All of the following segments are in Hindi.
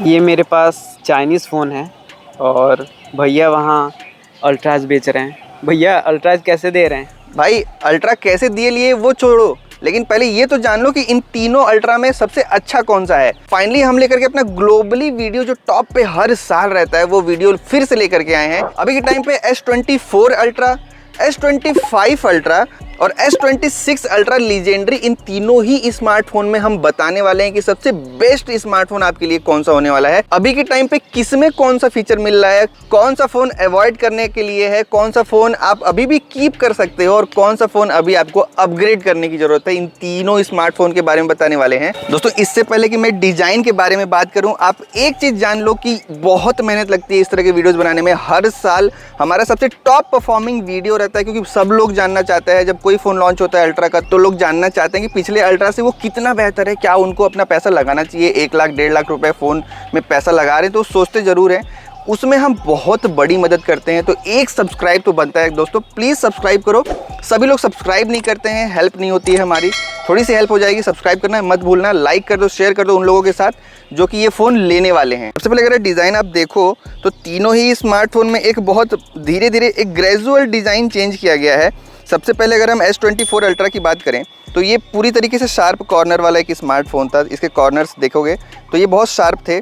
ये मेरे पास चाइनीज़ फ़ोन है और भैया वहाँ अल्ट्राज़ बेच रहे हैं। भैया अल्ट्राज़ कैसे दे रहे हैं? भाई अल्ट्रा कैसे दिए लिए वो छोड़ो, लेकिन पहले ये तो जान लो कि इन तीनों अल्ट्रा में सबसे अच्छा कौन सा है। फाइनली हम लेकर के अपना ग्लोबली वीडियो जो टॉप पे हर साल रहता है वो वीडियो फिर से लेकर के आए हैं। अभी के टाइम पे S24 अल्ट्रा, S25 अल्ट्रा और S26 अल्ट्रा लीजेंडरी, इन तीनों ही स्मार्टफोन में हम बताने वाले हैं कि सबसे बेस्ट स्मार्टफोन आपके लिए कौन सा होने वाला है। अभी के टाइम पे किसमें कौन सा फीचर मिल रहा है, कौन सा फोन अवॉइड करने के लिए है, कौन सा फोन आप अभी भी कीप कर सकते हो और कौन सा फोन अभी आपको अपग्रेड करने की जरूरत है, इन तीनों स्मार्टफोन के बारे में बताने वाले हैं। दोस्तों इससे पहले कि मैं डिजाइन के बारे में बात करूं, आप एक चीज जान लो कि बहुत मेहनत लगती है इस तरह के वीडियोस बनाने में। हर साल हमारा सबसे टॉप परफॉर्मिंग वीडियो रहता है, क्योंकि सब लोग जानना चाहते हैं जब कोई फोन लॉन्च होता है अल्ट्रा का, तो लोग जानना चाहते हैं कि पिछले अल्ट्रा से वो कितना बेहतर है, क्या उनको अपना पैसा लगाना चाहिए। 1 लाख 1.5 लाख रुपए फ़ोन में पैसा लगा रहे हैं तो सोचते ज़रूर हैं, उसमें हम बहुत बड़ी मदद करते हैं। तो एक सब्सक्राइब तो बनता है दोस्तों, प्लीज़ सब्सक्राइब करो। सभी लोग सब्सक्राइब नहीं करते हैं, हेल्प नहीं होती है हमारी, थोड़ी सी हेल्प हो जाएगी। सब्सक्राइब करना मत भूलना, लाइक कर दो, शेयर कर दो उन लोगों के साथ जो कि ये फ़ोन लेने वाले हैं। सबसे पहले अगर डिज़ाइन आप देखो तो तीनों ही स्मार्टफोन में एक बहुत धीरे धीरे एक ग्रेजुअल डिज़ाइन चेंज किया गया है। सबसे पहले अगर हम S24 अल्ट्रा की बात करें तो ये पूरी तरीके से शार्प कॉर्नर वाला एक स्मार्टफोन था। इसके कॉर्नर्स देखोगे तो ये बहुत शार्प थे।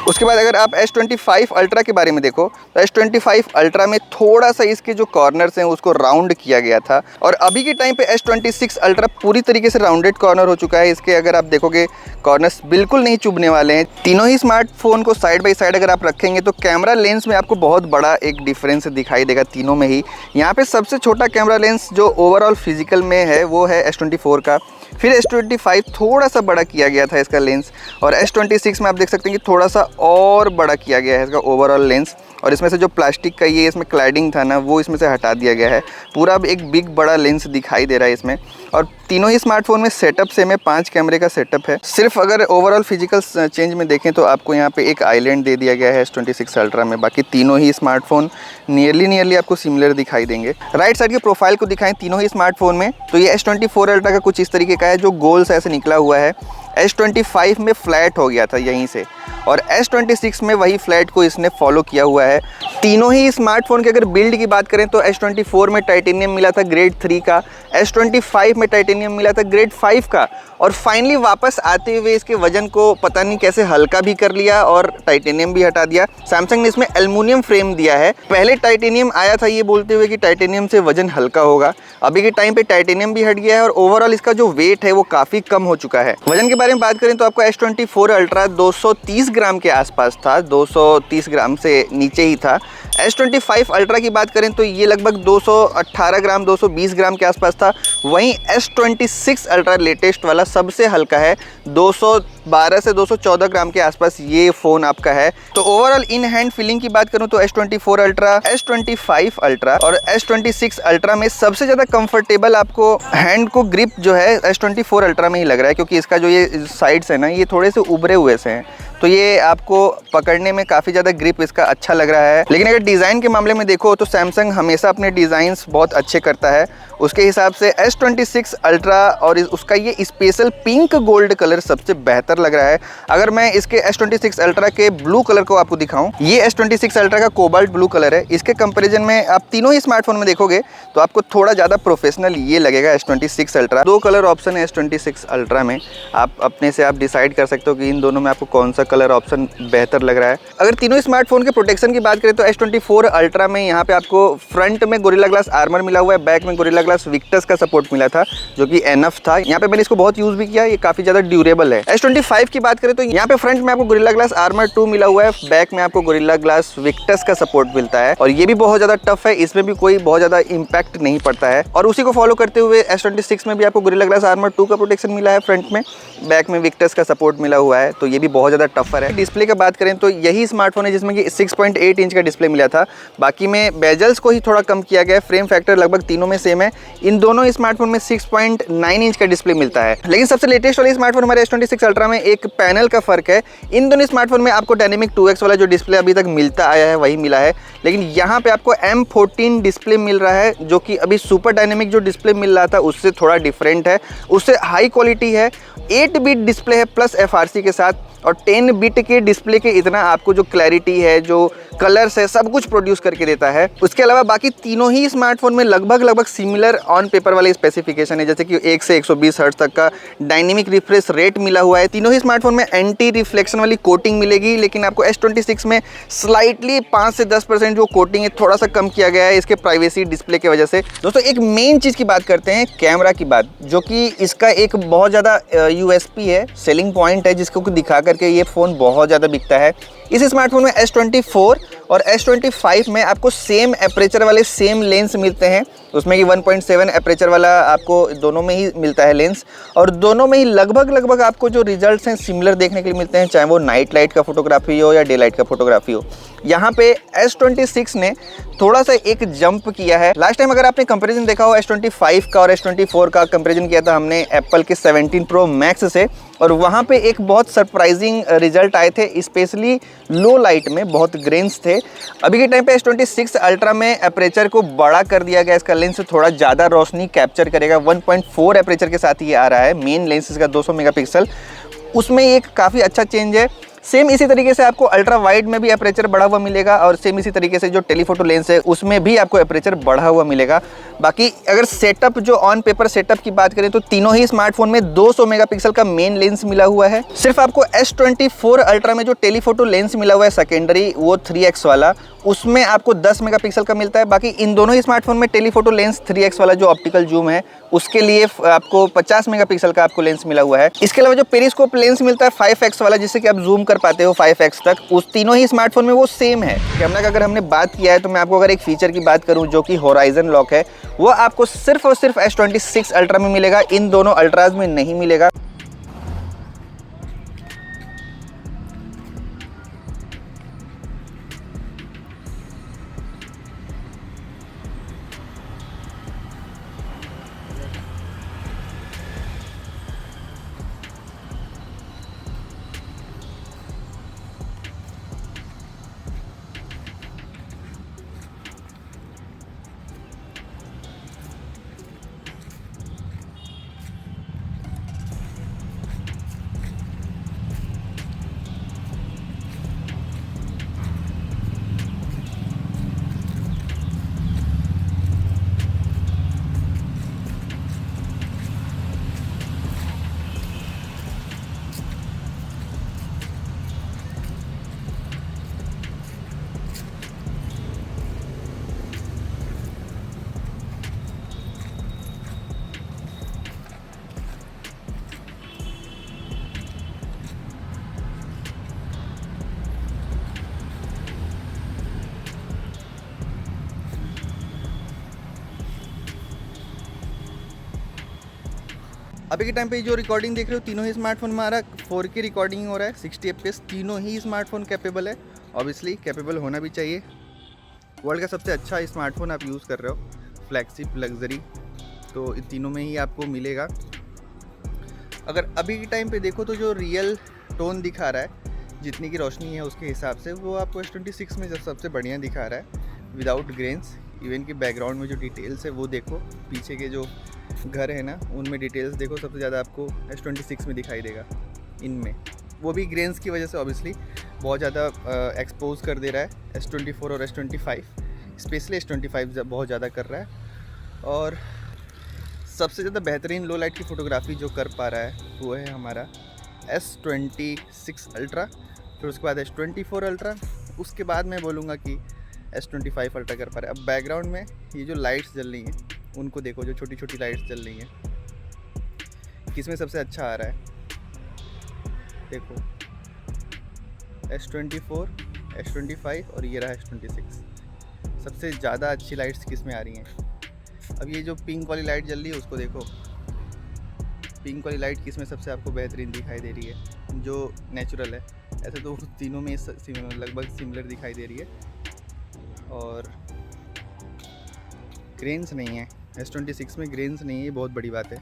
उसके बाद अगर आप S25 अल्ट्रा के बारे में देखो तो S25 अल्ट्रा में थोड़ा सा इसके जो कॉर्नर्स हैं उसको राउंड किया गया था, और अभी के टाइम पे S26 अल्ट्रा पूरी तरीके से राउंडेड कॉर्नर हो चुका है। इसके अगर आप देखोगे कॉर्नर्स बिल्कुल नहीं चुभने वाले हैं। तीनों ही स्मार्टफोन को साइड बाई साइड अगर आप रखेंगे तो कैमरा लेंस में आपको बहुत बड़ा एक डिफरेंस दिखाई देगा तीनों में ही। यहाँ पे सबसे छोटा कैमरा लेंस जो ओवरऑल फिजिकल में है वो है S24 का, फिर S25 थोड़ा सा बड़ा किया गया था इसका लेंस, और S26 में आप देख सकते हैं कि थोड़ा सा और बड़ा किया गया है इसका ओवरऑल लेंस, और इसमें से जो प्लास्टिक का ये इसमें क्लैडिंग था ना वो इसमें से हटा दिया गया है। पूरा अब एक बिग बड़ा लेंस दिखाई दे रहा है इसमें। और तीनों ही स्मार्टफोन में सेटअप सेम है, 5 कैमरे का सेटअप है। सिर्फ अगर ओवरऑल फिजिकल चेंज में देखें तो आपको यहाँ पे एक आइलैंड दे दिया गया है S26 अल्ट्रा में। बाकी तीनों ही स्मार्टफोन नियरली आपको सिमिलर दिखाई देंगे। राइट साइड के प्रोफाइल को दिखाएं तीनों ही स्मार्टफोन में तो ये S24 अल्ट्रा का कुछ इस तरीके का है, जो गोल सा ऐसे निकला हुआ है। S25 में फ्लैट हो गया था यहीं से, और S26 में वही फ्लैट को इसने फॉलो किया हुआ है। तीनों ही स्मार्टफोन की अगर बिल्ड की बात करें तो S24 में टाइटेनियम मिला था ग्रेड 3 का, S25 में टाइटेनियम मिला था ग्रेड 5 का, और फाइनली वापस आते हुए इसके वजन को पता नहीं कैसे हल्का भी कर लिया और टाइटेनियम भी हटा दिया। सैमसंग ने इसमें एल्युमिनियम फ्रेम दिया है। पहले टाइटेनियम आया था ये बोलते हुए कि टाइटेनियम से वजन हल्का होगा, अभी के टाइम पे टाइटेनियम भी हट गया है और ओवरऑल इसका जो वेट है वो काफ़ी कम हो चुका है। वजन के बारे में बात करें तो आपको S24 अल्ट्रा 230 ग्राम के आसपास था, 230 ग्राम से नीचे ही था। S25 अल्ट्रा की बात करें तो ये लगभग 218 ग्राम 220 ग्राम के आसपास था। वहीं S26 अल्ट्रा लेटेस्ट वाला सबसे हल्का है, 212 से 214 ग्राम के आसपास ये फ़ोन आपका है। तो ओवरऑल इन हैंड फीलिंग की बात करूं तो S24 अल्ट्रा, S25 अल्ट्रा और S26 अल्ट्रा में सबसे ज़्यादा कंफर्टेबल आपको हैंड को ग्रिप जो है S24 अल्ट्रा में ही लग रहा है, क्योंकि इसका जो ये साइड्स है ना ये थोड़े से उभरे हुए से हैं, तो ये आपको पकड़ने में काफ़ी ज़्यादा ग्रिप इसका अच्छा लग रहा है। लेकिन अगर डिज़ाइन के मामले में देखो तो सैमसंग हमेशा अपने डिज़ाइंस बहुत अच्छे करता है, उसके हिसाब से S26 अल्ट्रा और उसका ये स्पेशल पिंक गोल्ड कलर सबसे बेहतर लग रहा है। अगर मैं इसके S26 अल्ट्रा के ब्लू कलर को आपको दिखाऊं, ये S26 अल्ट्रा का कोबाल्ट ब्लू कलर है। इसके कंपैरिजन में आप तीनों ही स्मार्टफोन में देखोगे तो आपको थोड़ा ज़्यादा प्रोफेशनल ये लगेगा S26 अल्ट्रा। 2 कलर ऑप्शन है S26 अल्ट्रा में, आप अपने से आप डिसाइड कर सकते हो कि इन दोनों में आपको कौन सा कलर ऑप्शन बेहतर लग रहा है। अगर तीनों स्मार्टफोन के प्रोटेक्शन की बात करें तो S24 अल्ट्रा में यहाँ पे आपको फ्रंट में गोरिल्ला ग्लास आर्मर मिला हुआ है, बैक में गोरिल्ला ग्लास विक्टस का सपोर्ट मिला था जो कि एनफ था। यहाँ पे मैंने इसको बहुत यूज भी किया, ये काफी ज्यादा ड्यूरेबल है। S25 की बात करें तो यहाँ पे फ्रंट में आपको गोरिल्ला ग्लास आर्मर 2 मिला हुआ है, बैक में आपको गोरिल्ला ग्लास विक्टस का सपोर्ट मिलता है, और ये भी बहुत ज्यादा टफ है, इसमें भी कोई बहुत ज्यादा इम्पैक्ट नहीं पड़ता है। और उसी को फॉलो करते हुए S26 में भी आपको गोरिल्ला ग्लास आर्मर 2 का प्रोटेक्शन मिला है फ्रंट में, बैक में विक्टस का सपोर्ट मिला हुआ है, तो ये भी बहुत ज्यादा टफर है। डिस्प्ले की बात करें तो यही स्मार्टफोन है जिसमें कि 6.8 इंच का डिस्प्ले मिला था, बाकी में बेजल्स को ही थोड़ा कम किया गया है। फ्रेम फैक्टर लगभग तीनों में सेम है। इन दोनों स्मार्टफोन में 6.9 इंच का डिस्प्ले मिलता है। लेकिन सबसे लेटेस्ट वाले स्मार्टफोन हमारे S26 अल्ट्रा में एक पैनल का फर्क है। इन दोनों स्मार्टफोन में आपको डायनेमिक 2x वाला जो डिस्प्ले अभी तक मिलता आया है वही मिला है, लेकिन यहाँ पे आपको M14 डिस्प्ले मिल रहा है जो कि अभी सुपर डायनेमिक जो डिस्प्ले मिल रहा था उससे थोड़ा डिफरेंट है, उससे हाई क्वालिटी है। 8 बिट डिस्प्ले है प्लस FRC के साथ, और 10 बिट के डिस्प्ले के इतना आपको जो क्लैरिटी है, जो कलर्स है, सब कुछ प्रोड्यूस करके देता है। उसके अलावा बाकी तीनों ही स्मार्टफोन में लगभग सिमिलर ऑन पेपर वाले स्पेसिफिकेशन है, जैसे कि 1 से 120 हर्ट्ज तक का डायनेमिक रिफ्रेश रेट मिला हुआ है। तीनों ही स्मार्टफोन में एंटी रिफ्लेक्शन वाली कोटिंग मिलेगी, लेकिन आपको S26 में स्लाइटली 5 से 10% जो कोटिंग है थोड़ा सा कम किया गया है इसके प्राइवेसी डिस्प्ले की वजह से। दोस्तों एक मेन चीज़ की बात करते हैं, कैमरा की बात, जो कि इसका एक बहुत ज़्यादा USP है, सेलिंग पॉइंट है, जिसको दिखा करके ये फ़ोन बहुत ज़्यादा बिकता है। इस स्मार्टफोन में S24 और S25 में आपको सेम एपरेचर वाले सेम लेंस मिलते हैं, उसमें कि 1.7 एपरेचर वाला आपको दोनों में ही मिलता है लेंस, और दोनों में ही लगभग आपको जो रिजल्ट्स हैं सिमिलर देखने के लिए मिलते हैं, चाहे वो नाइट लाइट का फोटोग्राफी हो या डे लाइट का फोटोग्राफी हो। यहाँ पे S26 ने थोड़ा सा एक जंप किया है। लास्ट टाइम अगर आपने कंपैरिजन देखा हो S25 का और S24 का कंपैरिजन किया था हमने एप्पल के 17 Pro Max से, और वहाँ पे एक बहुत सरप्राइजिंग रिजल्ट आए थे, स्पेशली लो लाइट में बहुत ग्रेन्स थे। अभी के टाइम पे S26 अल्ट्रा में एपरेचर को बड़ा कर दिया गया, इसका लेंस थोड़ा ज़्यादा रोशनी कैप्चर करेगा, 1.4 एपरेचर के साथ ये आ रहा है। मेन लेंस इसका 200 मेगापिक्सल, उसमें एक काफ़ी अच्छा चेंज है। सेम इसी तरीके से आपको अल्ट्रा वाइड में भी एपरेचर बढ़ा हुआ मिलेगा, और सेम इसी तरीके से जो टेलीफोटो लेंस है उसमें भी आपको एपरेचर बढ़ा हुआ मिलेगा। बाकी अगर सेटअप, जो ऑन पेपर सेटअप की बात करें, तो तीनों ही स्मार्टफोन में 200 मेगापिक्सल का मेन लेंस मिला हुआ है। सिर्फ आपको S24 अल्ट्रा में जो टेलीफोटो लेंस मिला हुआ है सेकेंडरी, वो 3x वाला, उसमें आपको 10 मेगापिक्सल का मिलता है। बाकी इन दोनों ही स्मार्टफोन में टेलीफोटो लेंस 3x वाला जो ऑप्टिकल जूम है उसके लिए आपको 50 मेगापिक्सल का आपको लेंस मिला हुआ है। इसके अलावा जो पेरिस्कोप लेंस मिलता है 5x वाला, जिससे कि आप जूम कर पाते हो 5x तक, उस तीनों ही स्मार्टफोन में वो सेम है। कैमरा का अगर हमने बात किया है, तो मैं आपको अगर एक फीचर की बात करूं जो कि होराइजन लॉक है, वो आपको सिर्फ और सिर्फ S26 अल्ट्रा में मिलेगा, इन दोनों अल्ट्राज में नहीं मिलेगा। अभी के टाइम पे जो रिकॉर्डिंग देख रहे हो, तीनों ही स्मार्टफोन में आ रहा है 4K रिकॉर्डिंग हो रहा है, 60 FPS, तीनों ही स्मार्टफोन कैपेबल है। ऑब्वियसली कैपेबल होना भी चाहिए। वर्ल्ड का सबसे अच्छा स्मार्टफोन आप यूज़ कर रहे हो, फ्लैगशिप लग्जरी, तो इन तीनों में ही आपको मिलेगा। अगर अभी के टाइम पे देखो तो जो रियल टोन दिखा रहा है, जितनी की रोशनी है उसके हिसाब से, वो आपको S26 में सबसे बढ़िया दिखा रहा है, विदाउट ग्रेन्स। इवन कि बैकग्राउंड में जो डिटेल्स है वो देखो, पीछे के जो घर है ना उनमें डिटेल्स देखो, सबसे ज़्यादा आपको S26 में दिखाई देगा इनमें। वो भी ग्रेन्स की वजह से ऑब्वियसली बहुत ज़्यादा एक्सपोज कर दे रहा है S24 और S25, स्पेशली S25 बहुत ज़्यादा कर रहा है। और सबसे ज़्यादा बेहतरीन लो लाइट की फ़ोटोग्राफी जो कर पा रहा है वो है हमारा S26 अल्ट्रा, फिर उसके बाद S24 अल्ट्रा, उसके बाद मैं बोलूँगा कि S25 अल्ट्रा कर पा रहा है। अब बैकग्राउंड में ये जो लाइट्स जल रही हैं उनको देखो, जो छोटी छोटी लाइट्स जल रही हैं, किसमें सबसे अच्छा आ रहा है देखो, S24, S25 और ये रहा S26। सबसे ज़्यादा अच्छी लाइट्स किस में आ रही हैं? अब ये जो पिंक वाली लाइट जल रही है उसको देखो, पिंक वाली लाइट किस में सबसे आपको बेहतरीन दिखाई दे रही है, जो नेचुरल है। ऐसे तो तीनों में लगभग सिमिलर दिखाई दे रही है, और ग्रेन्स नहीं है S26 में, ग्रेन्स नहीं है, ये बहुत बड़ी बात है।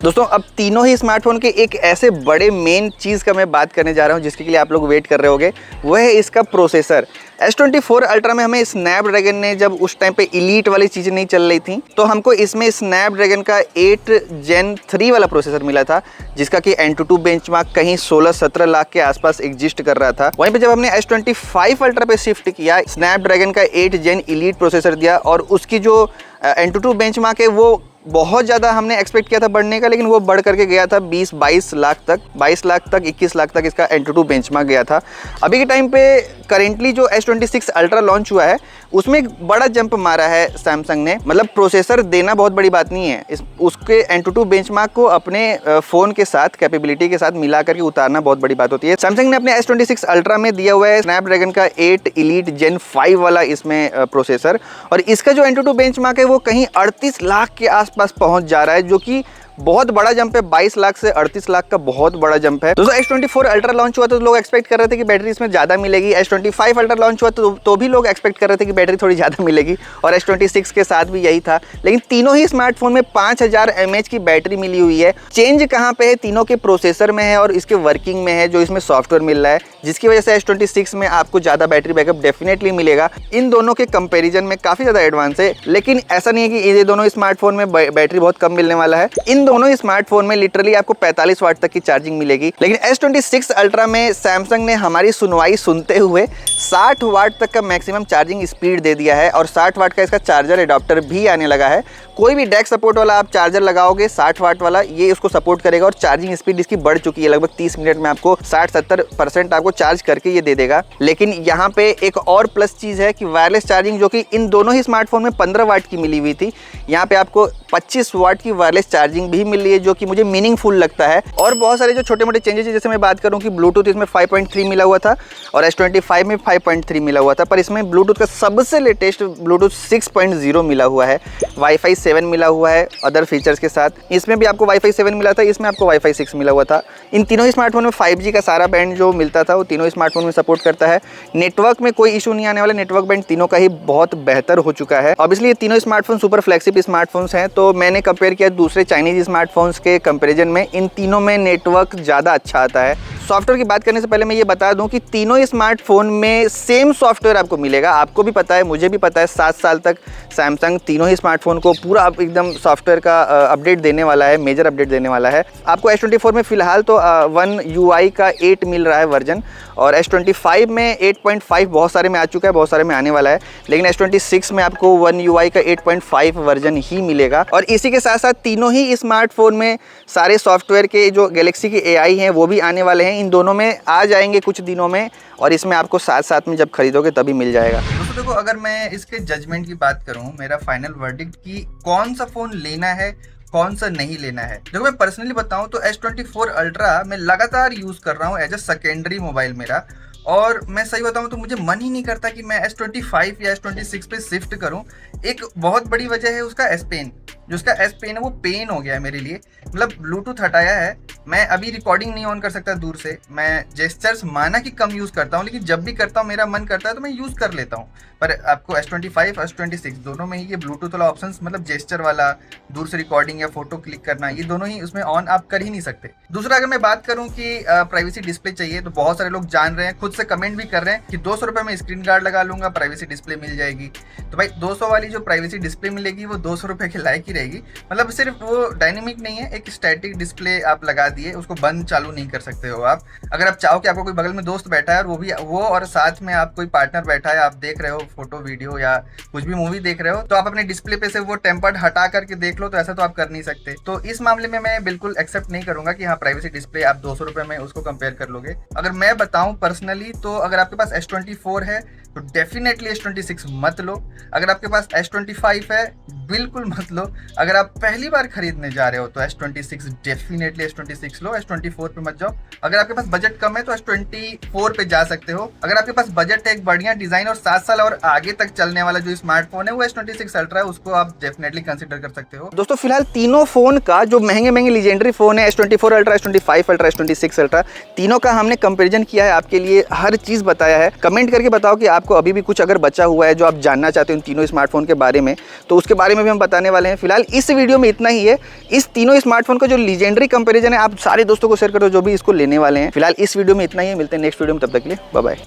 दोस्तों अब तीनों ही स्मार्टफोन के एक ऐसे बड़े मेन चीज़ का मैं बात करने जा रहा हूँ जिसके लिए आप लोग वेट कर रहे होगे, वह है इसका प्रोसेसर। S24 अल्ट्रा में हमें स्नैपड्रैगन ने जब उस टाइम पे इलीट वाली चीज़ें नहीं चल रही थी तो हमको इसमें स्नैपड्रैगन का 8 Gen 3 वाला प्रोसेसर मिला था, जिसका कि Antutu बेंचमार्क कहीं 16-17 लाख के आसपास एग्जिस्ट कर रहा था। वहीं पे जब हमने S25 अल्ट्रा पे शिफ्ट किया, स्नैपड्रैगन का 8 Gen इलीट प्रोसेसर दिया और उसकी जो Antutu बेंचमार्क है वो बहुत ज़्यादा हमने एक्सपेक्ट किया था बढ़ने का, लेकिन वो बढ़ करके गया था 22 लाख तक, 22 लाख तक, 21 लाख तक इसका Antutu बेंचमार्क गया था। अभी के टाइम पे करेंटली जो S26 अल्ट्रा लॉन्च हुआ है उसमें एक बड़ा जंप मारा है सैमसंग ने। मतलब प्रोसेसर देना बहुत बड़ी बात नहीं है, उसके Antutu बेंचमार्क को अपने फ़ोन के साथ, कैपेबिलिटी के साथ मिला करके उतारना बहुत बड़ी बात होती है। सैमसंग ने अपने S26 अल्ट्रा में दिया हुआ है स्नैपड्रैगन का 8 इलीट Gen 5 वाला इसमें प्रोसेसर, और इसका जो Antutu बेंचमार्क है वो कहीं 38 लाख के आसपास पहुंच जा रहा है, जो कि बहुत बड़ा जंप है। 22 लाख से 38 लाख का बहुत बड़ा जंप है। दोस्तों S24 अल्ट्रा लॉन्च हुआ तो लोग एक्सपेक्ट कर रहे थे कि बैटरी इसमें ज़्यादा मिलेगी। S25 अल्ट्रा लॉन्च हुआ तो भी लोग एक्सपेक्ट कर रहे थे कि बैटरी थोड़ी ज़्यादा मिलेगी, और S26 के साथ भी यही था। लेकिन तीनों ही स्मार्टफोन में 5000 mAh की बैटरी मिली हुई है। चेंज कहाँ पे है? तीनों के प्रोसेसर में है और इसके वर्किंग में है, जो इसमें सॉफ्टवेयर मिल रहा है, जिसकी वजह से S26 में आपको ज़्यादा बैटरी बैकअप डेफिनेटली मिलेगा। इन दोनों के कंपेरिजन में काफ़ी ज़्यादा एडवांस है, लेकिन ऐसा नहीं है कि ये दोनों स्मार्टफोन में बैटरी बहुत कम मिलने वाला है। इन दोनों ही स्मार्टफोन में लिटरली आपको 45 वाट तक की चार्जिंग मिलेगी। लेकिन S26 अल्ट्रा में सैमसंग ने हमारी सुनवाई सुनते हुए 60 वाट तक का मैक्सिमम चार्जिंग स्पीड दे दिया है, और 60 वाट का इसका चार्जर एडाप्टर भी आने लगा है। कोई भी डैक सपोर्ट वाला आप चार्जर लगाओगे 60 वाट वाला, ये उसको सपोर्ट करेगा, और चार्जिंग स्पीड इसकी बढ़ चुकी है। लगभग 30 मिनट में आपको 60-70% आपको चार्ज करके ये दे देगा। लेकिन यहाँ पे एक और प्लस चीज़ है कि वायरलेस चार्जिंग, जो कि इन दोनों ही स्मार्टफोन में 15 वाट की मिली हुई थी, यहाँ पे आपको 25 वाट की वायरलेस चार्जिंग भी मिल रही है, जो कि मुझे मीनिंगफुल लगता है। और बहुत सारे जो छोटे मोटे चेंजेस है, जैसे मैं बात करूँ कि ब्लूटूथ इसमें 5.3 मिला हुआ था और S25 में 5.3 मिला हुआ था, पर इसमें ब्लूटूथ का सबसे लेटेस्ट ब्लूटूथ 6.0 मिला हुआ है। वाईफाई 7 मिला हुआ है अदर फीचर्स के साथ। इसमें भी आपको वाईफाई 7 मिला था, इसमें आपको वाईफाई 6 मिला हुआ था। इन तीनों ही स्मार्टफोन में 5G का सारा बैंड जो मिलता था वो तीनों स्मार्टफोन में सपोर्ट करता है। नेटवर्क में कोई इशू नहीं आने वाला, नेटवर्क बैंड तीनों का ही बहुत बेहतर हो चुका है। ऑब्वियसली ये तीनों स्मार्टफोन सुपर फ्लैगशिप स्मार्टफोन्स हैं, तो मैंने कंपेयर किया दूसरे चाइनीज स्मार्टफोन्स के कंपैरिजन में, इन तीनों में नेटवर्क ज़्यादा अच्छा आता है। सॉफ्टवेयर की बात करने से पहले मैं ये बता दूं कि तीनों ही स्मार्टफोन में सेम सॉफ्टवेयर आपको मिलेगा। आपको भी पता है, मुझे भी पता है, 7 साल तक सैमसंग तीनों ही स्मार्टफोन को पूरा एकदम सॉफ्टवेयर का अपडेट देने वाला है, मेजर अपडेट देने वाला है। आपको S24 में फ़िलहाल तो One UI का 8 मिल रहा है वर्जन, और S25 में 8.5 बहुत सारे में आ चुका है, बहुत सारे में आने वाला है। लेकिन S26 में आपको One UI का 8.5 वर्जन ही मिलेगा। और इसी के साथ साथ तीनों ही स्मार्टफोन में सारे सॉफ्टवेयर के जो गैलेक्सी की AI हैं वो भी आने वाले हैं। इन दोनों में आ जाएंगे कुछ दिनों में, और इसमें आपको साथ साथ में जब खरीदोगे तभी मिल जाएगा। दोस्तों देखो, अगर मैं इसके जजमेंट की बात करूं, मेरा फाइनल वर्डिक्ट कि कौन सा फ़ोन लेना है, कौन सा नहीं लेना है, देखो मैं पर्सनली बताऊं तो S24 अल्ट्रा मैं लगातार यूज़ कर रहा हूं एज अ सेकेंडरी मोबाइल मेरा। और मैं सही बताऊं तो मुझे मन ही नहीं करता कि मैं S25 या S26 पे शिफ्ट करूं। एक बहुत बड़ी वजह है उसका S पेन, जो उसका S पेन है वो पेन हो गया है मेरे लिए। मतलब ब्लूटूथ हटाया है, मैं अभी रिकॉर्डिंग नहीं ऑन कर सकता दूर से। मैं जेस्चर्स माना कि कम यूज़ करता हूँ, लेकिन जब भी करता हूँ मेरा मन करता है तो मैं यूज़ कर लेता हूँ। पर आपको S25 S26 दोनों में ही ये ब्लूटूथ वाला ऑप्शन, मतलब जेस्चर वाला, दूर से रिकॉर्डिंग या फोटो क्लिक करना, ये दोनों ही उसमें ऑन आप कर ही नहीं सकते। दूसरा, अगर मैं बात करूँ कि प्राइवेसी डिस्प्ले चाहिए, तो बहुत सारे लोग जान रहे हैं, खुद से कमेंट भी कर रहे हैं कि 200 रुपये में स्क्रीन गार्ड लगा लूंगा, प्राइवेसी डिस्प्ले मिल जाएगी। तो भाई 200 वाली जो प्राइवेसी डिस्प्ले मिलेगी वो 200 रुपये के लायक ही रहेगी। मतलब सिर्फ वो डायनेमिक नहीं है, एक स्टैटिक डिस्प्ले आप लगा दिए, उसको बंद चालू नहीं कर सकते हो आप। अगर आप चाहो कि आपको कोई बगल में दोस्त बैठा है और वो और साथ में आप कोई पार्टनर बैठा है, आप देख रहे हो फोटो वीडियो या कुछ भी मूवी देख रहे हो, तो आप अपने डिस्प्ले पे से वो टेम्पर्ड हटा करके देख लो, तो ऐसा तो आप कर नहीं सकते। तो इस मामले में मैं बिल्कुल एक्सेप्ट नहीं करूंगा कि हाँ प्राइवेसी डिस्प्ले आप 200 रुपये में उसको कंपेयर कर लोगे। अगर मैं बताऊं पर्सनली, तो अगर आपके पास S24 है तो डेफिनेटली S26 मत लो। अगर आपके पास S25 है बिल्कुल मत लो। अगर आप पहली बार खरीदने जा रहे हो तो S26 डेफिनेटली S26 लो, S24 पे मत जाओ। अगर आपके पास बजट कम है तो S24 पे जा सकते हो। अगर आपके पास बजट है, एक बढ़िया डिजाइन और 7 साल और आगे तक चलने वाला जो स्मार्टफोन है वो S26 अल्ट्रा है, उसको आप डेफिनेटली कंसिडर कर सकते हो। दोस्तों फिलहाल तीनों फोन का जो महंगे महंगे लीजेंडरी फोन है, S24 ultra, S25 ultra, S26 ultra, तीनों का हमने कंपेरिजन किया है, आपके लिए हर चीज बताया है। कमेंट करके बताओ कि आपको अभी भी कुछ अगर बचा हुआ है जो आप जानना चाहते हो इन तीनों स्मार्टफोन के बारे में, तो उसके बारे बारे में भी हम बताने वाले हैं। फिलहाल इस वीडियो में इतना ही है। इस तीनों स्मार्टफोन का जो लीजेंडरी कंपैरिजन है आप सारे दोस्तों को शेयर करो जो भी इसको लेने वाले हैं। फिलहाल इस वीडियो में इतना ही है, मिलते हैं नेक्स्ट वीडियो में, तब तक के लिए बाय बाय।